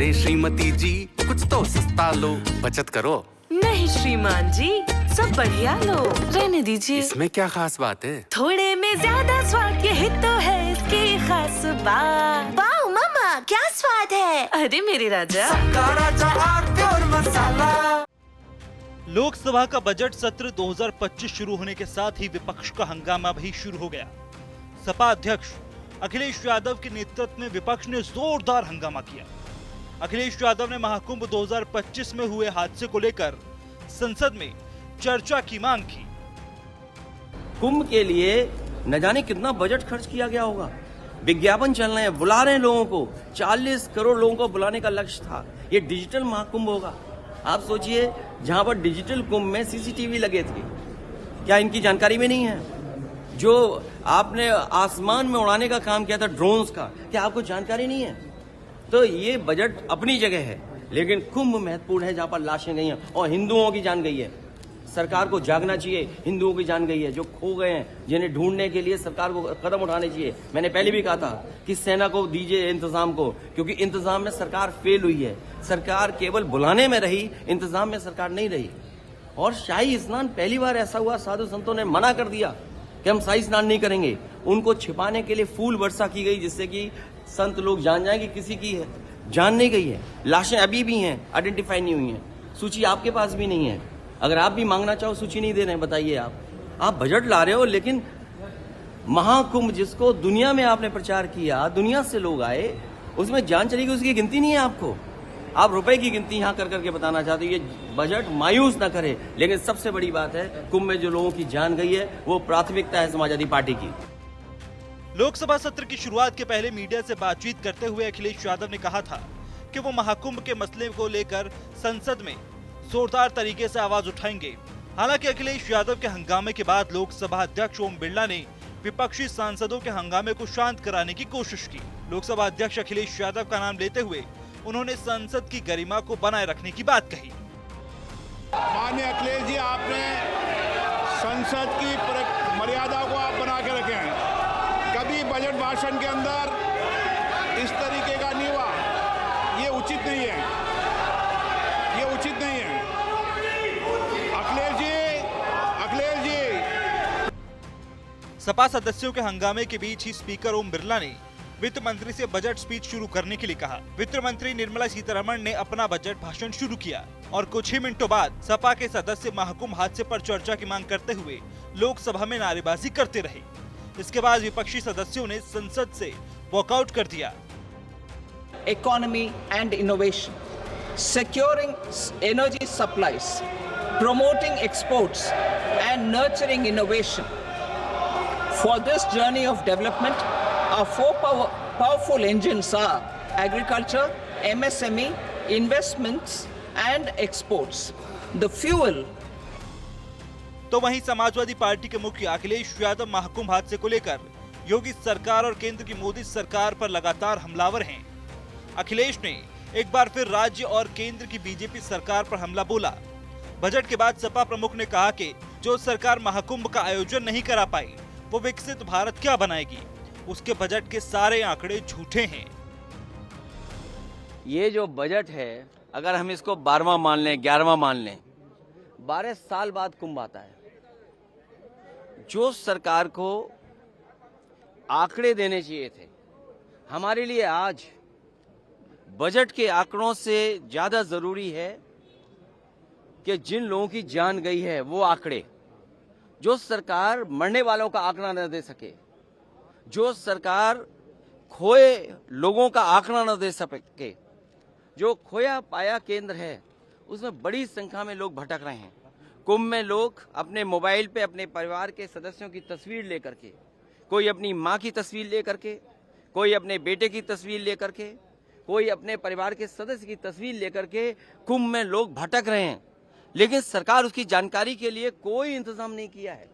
अरे श्रीमती जी, कुछ तो सस्ता लो, बचत करो। नहीं श्रीमान जी, सब बढ़िया लो, रहने दीजिए। इसमें क्या खास बात है? थोड़े में ज्यादा स्वाद, यही तो है इसकी खास बात। वाओ मामा, क्या स्वाद है। अरे मेरे राजा, सबका राजा आरती और मसाला। लोकसभा का बजट सत्र 2025 शुरू होने के साथ ही विपक्ष का हंगामा भी शुरू हो गया। सपा अध्यक्ष अखिलेश यादव के नेतृत्व में विपक्ष ने जोरदार हंगामा किया। अखिलेश यादव ने महाकुंभ 2025 में हुए हादसे को लेकर संसद में चर्चा की मांग की। कुंभ के लिए न जाने कितना बजट खर्च किया गया होगा, विज्ञापन चल रहे हैं, बुला रहे हैं लोगों को, 40 करोड़ लोगों को बुलाने का लक्ष्य था। ये डिजिटल महाकुंभ होगा। आप सोचिए, जहां पर डिजिटल कुंभ में सीसीटीवी लगे थे, क्या इनकी जानकारी में नहीं है? जो आपने आसमान में उड़ाने का काम किया था ड्रोन्स का, क्या आपको जानकारी नहीं है? तो ये बजट अपनी जगह है, लेकिन कुंभ महत्वपूर्ण है, जहां पर लाशें गई हैं और हिंदुओं की जान गई है। सरकार को जागना चाहिए, हिंदुओं की जान गई है, जो खो गए हैं, जिन्हें ढूंढने के लिए सरकार को कदम उठाने चाहिए। मैंने पहले भी कहा था कि सेना को दीजिए इंतजाम को, क्योंकि इंतजाम में सरकार फेल हुई है। सरकार केवल बुलाने में रही, इंतजाम में सरकार नहीं रही। और शाही स्नान पहली बार ऐसा हुआ, साधु संतों ने मना कर दिया कि हम शाही स्नान नहीं करेंगे। उनको छिपाने के लिए फूल वर्षा की गई, जिससे कि संत लोग जान जाएं कि किसी की है जान नहीं गई है। लाशें अभी भी हैं, आइडेंटिफाई नहीं हुई हैं। सूची आपके पास भी नहीं है। अगर आप भी मांगना चाहो, सूची नहीं दे रहे हैं, बताइए आप बजट ला रहे हो, लेकिन महाकुंभ जिसको दुनिया में आपने प्रचार किया, दुनिया से लोग आए, उसमें जान चली गई, उसकी गिनती नहीं है आपको। आप रुपए की गिनती यहां कर करके बताना चाहते हो। ये बजट मायूस ना करे, लेकिन सबसे बड़ी बात है, कुंभ में जो लोगों की जान गई है, वो प्राथमिकता है समाजवादी पार्टी की। लोकसभा सत्र की शुरुआत के पहले मीडिया से बातचीत करते हुए अखिलेश यादव ने कहा था कि वो महाकुंभ के मसले को लेकर संसद में जोरदार तरीके से आवाज उठाएंगे। हालांकि अखिलेश यादव के हंगामे के बाद लोकसभा अध्यक्ष ओम बिरला ने विपक्षी सांसदों के हंगामे को शांत कराने की कोशिश की। लोकसभा अध्यक्ष अखिलेश यादव का नाम लेते हुए उन्होंने संसद की गरिमा को बनाए रखने की बात कही। माननीय अखिलेश जी, आपने संसद की मर्यादा को आप बना के रखे हैं। कभी बजट भाषण के अंदर इस तरीके का नहीं हुआ, ये उचित नहीं है, ये उचित नहीं है। अखिलेश जी। सपा सदस्यों के हंगामे के बीच ही स्पीकर ओम बिरला ने वित्त मंत्री से बजट स्पीच शुरू करने के लिए कहा। वित्त मंत्री निर्मला सीतारमण ने अपना बजट भाषण शुरू किया और कुछ ही मिनटों बाद सपा के सदस्य महाकुंभ हादसे पर चर्चा की मांग करते हुए लोकसभा में नारेबाजी करते रहे। इसके बाद विपक्षी सदस्यों ने संसद से वॉकआउट कर दिया। Economy and innovation, securing energy supplies, promoting exports and nurturing innovation. For this journey of development, our four powerful engines are agriculture, MSME, investments and exports. The fuel. तो वहीं समाजवादी पार्टी के मुखिया अखिलेश यादव महाकुंभ हादसे को लेकर योगी सरकार और केंद्र की मोदी सरकार पर लगातार हमलावर हैं। अखिलेश ने एक बार फिर राज्य और केंद्र की बीजेपी सरकार पर हमला बोला। बजट के बाद सपा प्रमुख ने कहा कि जो सरकार महाकुंभ का आयोजन नहीं करा पाई, वो विकसित भारत क्या बनाएगी? उसके बजट के सारे आंकड़े झूठे हैं। ये जो बजट है, अगर हम इसको 12वां मान लें, 11वां मान लें, 12 साल बाद कुंभ आता है। जो सरकार को आंकड़े देने चाहिए थे, हमारे लिए आज बजट के आंकड़ों से ज्यादा जरूरी है कि जिन लोगों की जान गई है वो आंकड़े। जो सरकार मरने वालों का आंकड़ा न दे सके, जो सरकार खोए लोगों का आंकड़ा न दे सके, जो खोया पाया केंद्र है, उसमें बड़ी संख्या में लोग भटक रहे हैं। कुंभ में लोग अपने मोबाइल पे अपने परिवार के सदस्यों की तस्वीर लेकर के, कोई अपनी माँ की तस्वीर लेकर के, कोई अपने बेटे की तस्वीर लेकर के, कोई अपने परिवार के सदस्य की तस्वीर लेकर के कुंभ में लोग भटक रहे हैं, लेकिन सरकार उसकी जानकारी के लिए कोई इंतजाम नहीं किया है।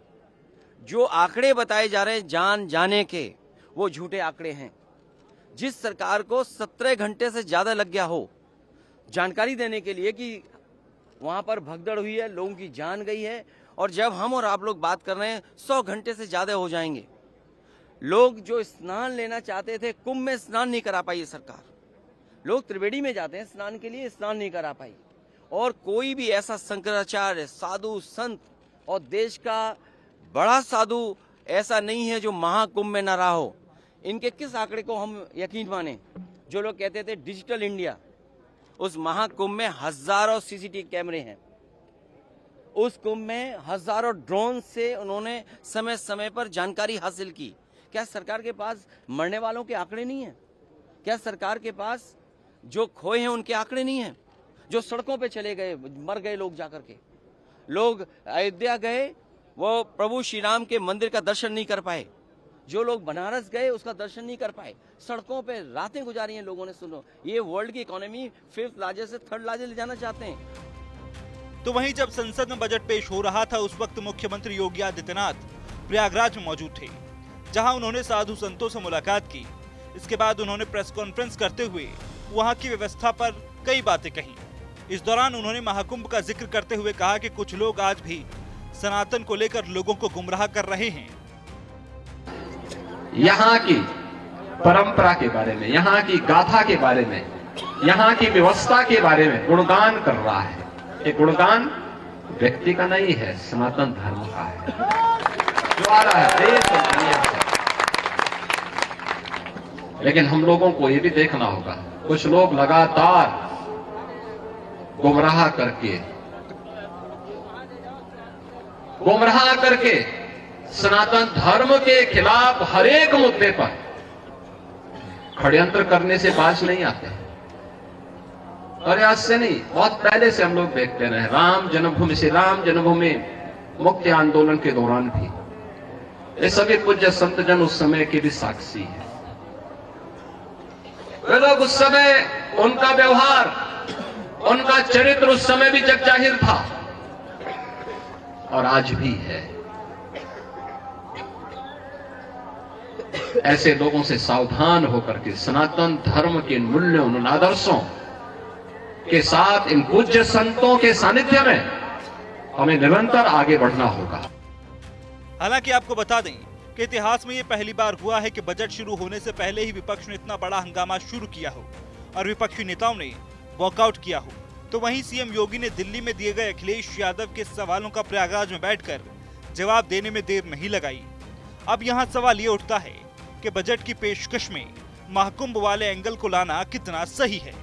जो आंकड़े बताए जा रहे हैं जान जाने के, वो झूठे आंकड़े हैं। जिस सरकार को 17 घंटे से ज्यादा लग गया हो जानकारी देने के लिए कि वहां पर भगदड़ हुई है, लोगों की जान गई है, और जब हम और आप लोग बात कर रहे हैं 100 घंटे से ज्यादा हो जाएंगे। लोग जो स्नान लेना चाहते थे, कुंभ में स्नान नहीं करा पाई सरकार। लोग त्रिवेणी में जाते हैं स्नान के लिए, स्नान नहीं करा पाई। और कोई भी ऐसा शंकराचार्य साधु संत और देश का बड़ा साधु ऐसा नहीं है जो महाकुंभ में न रहा हो। इनके किस आंकड़े को हम यकीन माने? जो लोग कहते थे डिजिटल इंडिया, उस महाकुंभ में हजारों सीसीटीवी कैमरे हैं, उस कुंभ में हजारों ड्रोन से उन्होंने समय समय पर जानकारी हासिल की। क्या सरकार के पास मरने वालों के आंकड़े नहीं हैं? क्या सरकार के पास जो खोए हैं उनके आंकड़े नहीं हैं? जो सड़कों पे चले गए, मर गए लोग जाकर के, लोग अयोध्या गए, वो प्रभु श्री राम के मंदिर का दर्शन नहीं कर पाए, जो लोग बनारस गए उसका दर्शन नहीं कर पाए, सड़कों पे रातें गुजारी हैं लोगों ने। सुनो, ये वर्ल्ड की इकोनॉमी 5th लार्जेस्ट से 3rd लार्जेस्ट ले जाना चाहते हैं। तो वहीं जब संसद में बजट पेश हो रहा था, उस वक्त मुख्यमंत्री योगी आदित्यनाथ प्रयागराज में मौजूद थे, जहां उन्होंने साधु संतों से मुलाकात की। इसके बाद उन्होंने प्रेस कॉन्फ्रेंस करते हुए वहां की व्यवस्था पर कई बातें कही। इस दौरान उन्होंने महाकुंभ का जिक्र करते हुए कहा कि कुछ लोग आज भी सनातन को लेकर लोगों को गुमराह कर रहे हैं। यहाँ की परंपरा के बारे में, यहाँ की गाथा के बारे में, यहाँ की व्यवस्था के बारे में गुणगान कर रहा है। ये गुणगान व्यक्ति का नहीं है, सनातन धर्म का है, जो आ रहा है देश और दुनिया से। लेकिन हम लोगों को ये भी देखना होगा, कुछ लोग लगातार गुमराह करके सनातन धर्म के खिलाफ हर एक मुद्दे पर षड्यंत्र करने से बाज नहीं आते। और आज से नहीं, बहुत पहले से हम लोग देखते रहे। राम जन्मभूमि से राम जन्मभूमि मुक्ति आंदोलन के दौरान भी ये सभी पूज्य संत जन उस समय के भी साक्षी है। वे लोग उस समय, उनका व्यवहार, उनका चरित्र उस समय भी जग जाहिर था और आज भी है। ऐसे लोगों से सावधान होकर के सनातन धर्म के मूल्यों, उन आदर्शों के साथ इन पूज्य संतों के सानिध्य में हमें निरंतर आगे बढ़ना होगा। हालांकि आपको बता दें कि इतिहास में ये पहली बार हुआ है कि बजट शुरू होने से पहले ही विपक्ष ने इतना बड़ा हंगामा शुरू किया हो और विपक्षी नेताओं ने वॉकआउट किया हो। तो वहीं सीएम योगी ने दिल्ली में दिए गए अखिलेश यादव के सवालों का प्रयागराज में बैठकर जवाब देने में देर नहीं लगाई। अब यहाँ सवाल ये उठता है कि बजट की पेशकश में महाकुंभ वाले एंगल को लाना कितना सही है।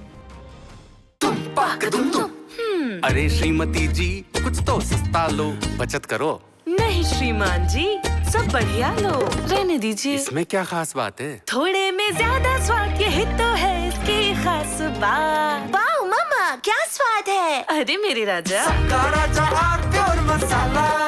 अरे श्रीमती जी, कुछ तो सस्ता लो, बचत करो। नहीं श्रीमान जी, सब बढ़िया लो, रहने दीजिए। इसमें क्या खास बात है? थोड़े में ज्यादा स्वाद, यही तो है इसकी खास बात। वाह मामा, क्या स्वाद है। अरे मेरे राजा, राजा मसाला।